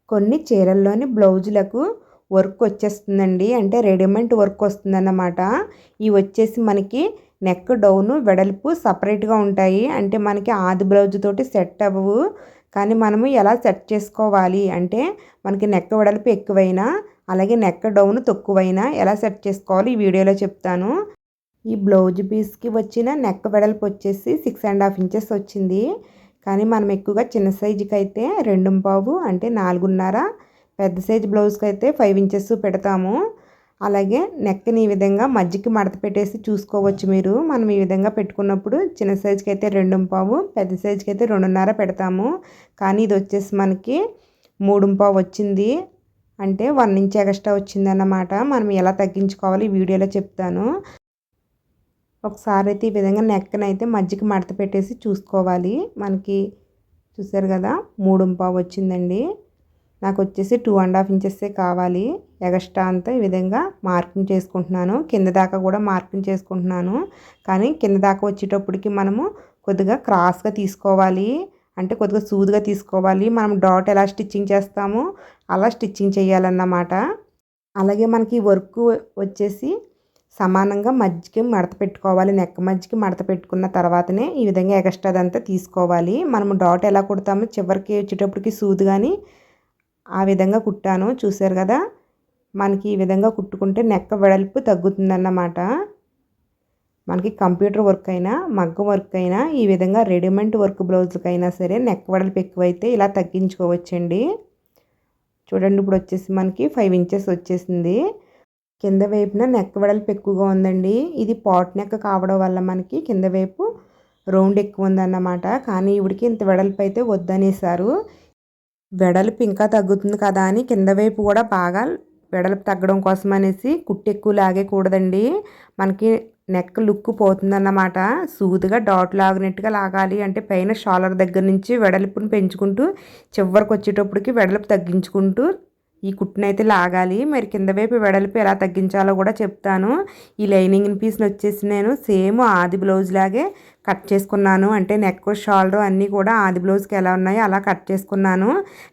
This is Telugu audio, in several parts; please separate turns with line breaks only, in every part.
కొన్ని చీరల్లోని బ్లౌజులకు వర్క్ వచ్చేస్తుందండి. అంటే రెడీమేడ్ వర్క్ వస్తుందన్నమాట. ఇవి వచ్చేసి మనకి నెక్ డౌను వెడల్పు సపరేట్‌గా ఉంటాయి. అంటే మనకి ఆది బ్లౌజ్ తోటి సెట్ అవ్వవు. కానీ మనము ఎలా సెట్ చేసుకోవాలి అంటే మనకి నెక్ వెడల్పు ఎక్కువైనా, అలాగే నెక్ డౌన్ తక్కువైనా ఎలా సెట్ చేసుకోవాలో ఈ వీడియోలో చెప్తాను. ఈ బ్లౌజ్ పీస్‌కి వచ్చిన నెక్ వెడల్పు వచ్చేసి 6½ ఇంచెస్ వచ్చింది. కానీ మనం ఎక్కువగా చిన్న సైజుకి అయితే 2:15 అంటే 4:30, పెద్ద సైజు బ్లౌజ్కి అయితే 5 ఇంచెస్ పెడతాము. అలాగే నెక్ని ఈ విధంగా మధ్యకి మడత పెట్టేసి చూసుకోవచ్చు మీరు. మనం ఈ విధంగా పెట్టుకున్నప్పుడు చిన్న సైజుకి అయితే 2:15, పెద్ద సైజుకి అయితే 2:30 పెడతాము. కానీ ఇది వచ్చేసి మనకి 3:15 వచ్చింది. అంటే 1 ఇంచ్ ఎక్స్ట్రా వచ్చిందన్నమాట. మనం ఎలా తగ్గించుకోవాలి ఈ వీడియోలో చెప్తాను. ఒకసారి అయితే ఈ విధంగా నెక్కనైతే మధ్యకి మడత పెట్టేసి చూసుకోవాలి. మనకి చూసారు కదా 3:15 వచ్చిందండి. నాకు వచ్చేసి 2½ ఇంచెసే కావాలి. ఎక్స్ట్రా అంతా ఈ విధంగా మార్కింగ్ చేసుకుంటున్నాను. కింద దాకా కూడా మార్కింగ్ చేసుకుంటున్నాను. కానీ కింద దాకా వచ్చేటప్పటికి మనము కొద్దిగా క్రాస్గా తీసుకోవాలి. అంటే కొద్దిగా సూదిగా తీసుకోవాలి. మనం డాట్ ఎలా స్టిచ్చింగ్ చేస్తామో అలా స్టిచ్చింగ్ చేయాలన్నమాట. అలాగే మనకి వర్క్ వచ్చేసి సమానంగా మధ్యకి మడత పెట్టుకోవాలి. నెక్ మధ్యకి మడత పెట్టుకున్న తర్వాతనే ఈ విధంగా ఎక్స్ట్రాదంతా తీసుకోవాలి. మనము డాట్ ఎలా కుడతామో చివరికి వచ్చేటప్పటికి సూది కానీ ఆ విధంగా కుట్టాను. చూసారు కదా, మనకి ఈ విధంగా కుట్టుకుంటే నెక్ వెడల్పు తగ్గుతుందన్నమాట. మనకి కంప్యూటర్ వర్క్ అయినా, మగ్గం వర్క్ అయినా, ఈ విధంగా రెడీమేడ్ వర్క్ బ్లౌజులకైనా సరే నెక్ వెడల్పు ఎక్కువైతే ఇలా తగ్గించుకోవచ్చండి. చూడండి, ఇప్పుడు వచ్చేసి మనకి 5 ఇంచెస్ వచ్చేసింది. కింద వైపున నెక్ వెడల్పు ఎక్కువగా ఉందండి. ఇది పాట్ నెక్ కావడం వల్ల మనకి కింద వైపు రౌండ్ ఎక్కువ ఉందన్నమాట. కానీ ఇవిడికి ఇంత వెడల్పు అయితే వద్దనేసారు. వెడల్పు ఇంకా తగ్గుతుంది కదా అని కింద వైపు కూడా బాగా వెడల్పు తగ్గడం కోసం అనేసి కుట్టు ఎక్కువ లాగేయకూడదండి. మనకి నెక్ లుక్ పోతుందన్నమాట. సూదిగా డాట్ లాగినట్టుగా లాగాలి. అంటే పైన షోల్డర్ దగ్గర నుంచి వెడల్పుని పెంచుకుంటూ చివరికి వచ్చేటప్పటికి వెడల్పు తగ్గించుకుంటూ ఈ కుట్టునైతే లాగాలి. మరి కింద వైపు వెడల్పు ఎలా తగ్గించాలో కూడా చెప్తాను. ఈ లైనింగ్ పీస్ని వచ్చేసి నేను సేమ్ ఆది బ్లౌజ్ లాగే కట్ చేసుకున్నాను. అంటే నెక్ షోల్డర్ అన్నీ కూడా ఆది బ్లౌజ్కి ఎలా ఉన్నాయో అలా కట్ చేసుకున్నాను.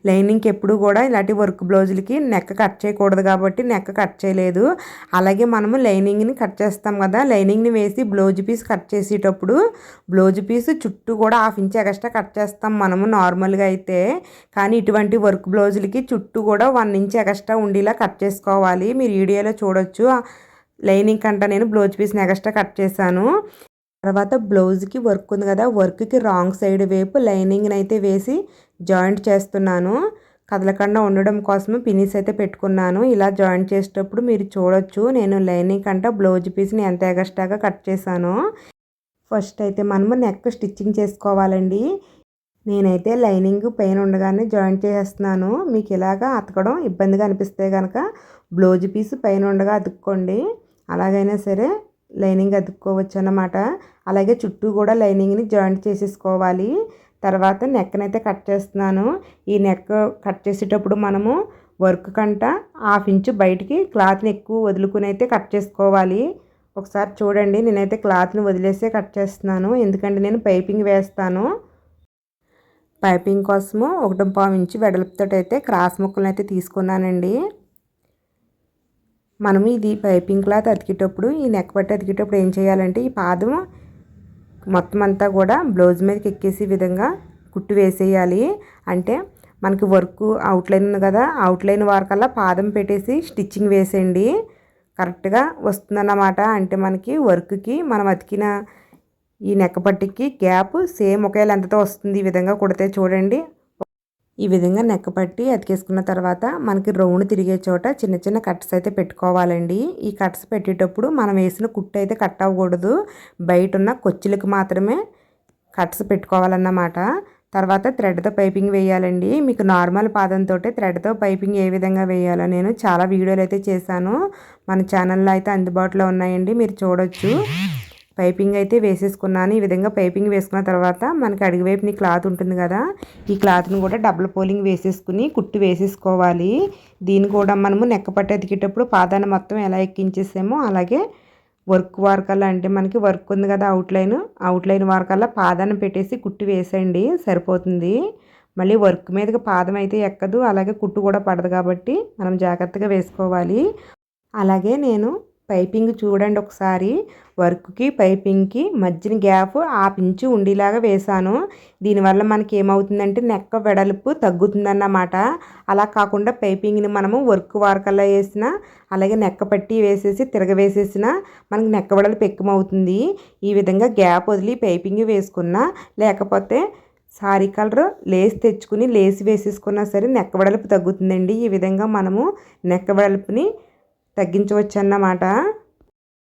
లైనింగ్కి ఎప్పుడు కూడా ఇలాంటి వర్క్ బ్లౌజులకి నెక్ కట్ చేయకూడదు కాబట్టి నెక్ కట్ చేయలేదు. అలాగే మనము లైనింగ్ని కట్ చేస్తాం కదా, లైనింగ్ని వేసి బ్లౌజ్ పీస్ కట్ చేసేటప్పుడు బ్లౌజ్ పీస్ చుట్టూ కూడా 1/2 ఇంచ్ ఎక్స్ట్రా కట్ చేస్తాం మనము నార్మల్గా అయితే. కానీ ఇటువంటి వర్క్ బ్లౌజులకి చుట్టూ కూడా 1 ఇంచ్ ఎక్స్ట్రా ఉండేలా కట్ చేసుకోవాలి. మీరు వీడియోలో చూడొచ్చు. లైనింగ్ కంట నేను బ్లౌజ్ పీస్ని ఎక్స్ట్రా కట్ చేశాను. తర్వాత బ్లౌజ్కి వర్క్ ఉంది కదా, వర్క్కి రాంగ్ సైడ్ వైపు లైనింగ్ని అయితే వేసి జాయింట్ చేస్తున్నాను. కదలకుండా ఉండడం కోసం పిన్స్ అయితే పెట్టుకున్నాను. ఇలా జాయింట్ చేసేటప్పుడు మీరు చూడొచ్చు నేను లైనింగ్ కంట బ్లౌజ్ పీస్ని ఎంత ఎక్స్ట్రాగా కట్ చేశానో. ఫస్ట్ అయితే మనము నెక్ స్టిచ్చింగ్ చేసుకోవాలండి. నేనైతే లైనింగ్ పైన ఉండగానే జాయింట్ చేసేస్తున్నాను. మీకు ఇలాగా అతకడం ఇబ్బందిగా అనిపిస్తే కనుక బ్లౌజ్ పీస్ పైన ఉండగా అతుక్కోండి. అలాగైనా సరే లైనింగ్ అతుక్కోవచ్చు అన్నమాట. అలాగే చుట్టూ కూడా లైనింగ్ని జాయింట్ చేసేసుకోవాలి. తర్వాత నెక్నైతే కట్ చేస్తున్నాను. ఈ నెక్ కట్ చేసేటప్పుడు మనము వర్క్ కంట 1/2 ఇంచ్ బయటికి క్లాత్ని ఎక్కువ వదులుకుని అయితే కట్ చేసుకోవాలి. ఒకసారి చూడండి, నేనైతే క్లాత్ని వదిలేసే కట్ చేస్తున్నాను. ఎందుకంటే నేను పైపింగ్ వేస్తాను. పైపింగ్ కోసము 1.5 ఇంచ్ వెడల్పుతో అయితే క్రాస్ ముక్కలను అయితే తీసుకున్నానండి. మనం ఇది పైపింగ్ క్లాత్ అతికేటప్పుడు, ఈ నెక్ పట్టి అతికేటప్పుడు ఏం చేయాలంటే ఈ పాదం మొత్తం అంతా కూడా బ్లౌజ్ మీదకి ఎక్కేసే విధంగా కుట్టు వేసేయాలి. అంటే మనకి వర్క్ అవుట్లైన్ ఉంది కదా, అవుట్లైన్ వరకల్లా పాదం పెట్టేసి స్టిచ్చింగ్ వేసేయండి. కరెక్ట్గా వస్తుందన్నమాట. అంటే మనకి వర్క్కి మనం అతికిన ఈ నెక్ పట్టికి గ్యాప్ సేమ్ ఒకే లెంత్తో వస్తుంది. ఈ విధంగా కుడితే చూడండి. ఈ విధంగా నెక్ పట్టి అతికేసుకున్న తర్వాత మనకి రౌండ్ తిరిగే చోట చిన్న చిన్న కట్స్ అయితే పెట్టుకోవాలండి. ఈ కట్స్ పెట్టేటప్పుడు మనం వేసిన కుట్టు అయితే కట్ అవ్వకూడదు. బయట ఉన్న కొచ్చులకు మాత్రమే కట్స్ పెట్టుకోవాలన్నమాట. తర్వాత థ్రెడ్తో పైపింగ్ వేయాలండి. మీకు నార్మల్ పాదంతో థ్రెడ్తో పైపింగ్ ఏ విధంగా వేయాలో నేను చాలా వీడియోలు అయితే చేశాను. మన ఛానల్లో అయితే అందుబాటులో ఉన్నాయండి, మీరు చూడొచ్చు. పైపింగ్ అయితే వేసేసుకున్నాను. ఈ విధంగా పైపింగ్ వేసుకున్న తర్వాత మనకి అడుగువైపుని క్లాత్ ఉంటుంది కదా, ఈ క్లాత్ని కూడా డబుల్ పోలింగ్ వేసేసుకుని కుట్టు వేసేసుకోవాలి. దీన్ని కూడా మనము నెక్క పట్టి అతికేటప్పుడు పాదాన్ని మొత్తం ఎలా ఎక్కించేసామో అలాగే వర్క్ వారకల్లా, అంటే మనకి వర్క్ ఉంది కదా అవుట్లైన్ వారకల్లా పాదాన్ని పెట్టేసి కుట్టు వేసేయండి, సరిపోతుంది. మళ్ళీ వర్క్ మీదకి పాదం అయితే ఎక్కదు, అలాగే కుట్టు కూడా పడదు కాబట్టి మనం జాగ్రత్తగా వేసుకోవాలి. అలాగే నేను పైపింగ్ చూడండి ఒకసారి, వర్క్కి పైపింగ్కి మధ్యన గ్యాప్ హాఫ్ ఇంచు ఉండేలాగా వేసాను. దీనివల్ల మనకి ఏమవుతుందంటే నెక్క వెడల్పు తగ్గుతుందన్నమాట. అలా కాకుండా పైపింగ్ని మనము వర్క్ వారకల్లా వేసినా, అలాగే నెక్క పట్టి వేసేసి తిరగవేసేసిన మనకి నెక్క వెడల్పు ఎక్కువవుతుంది. ఈ విధంగా గ్యాప్ వదిలి పైపింగ్ వేసుకున్నా, లేకపోతే సారీ కలర్ లేస్ తెచ్చుకుని లేస్ వేసేసుకున్నా సరే నెక్క వెడల్పు తగ్గుతుందండి. ఈ విధంగా మనము నెక్క వెడల్పుని తగ్గించవచ్చు అన్నమాట.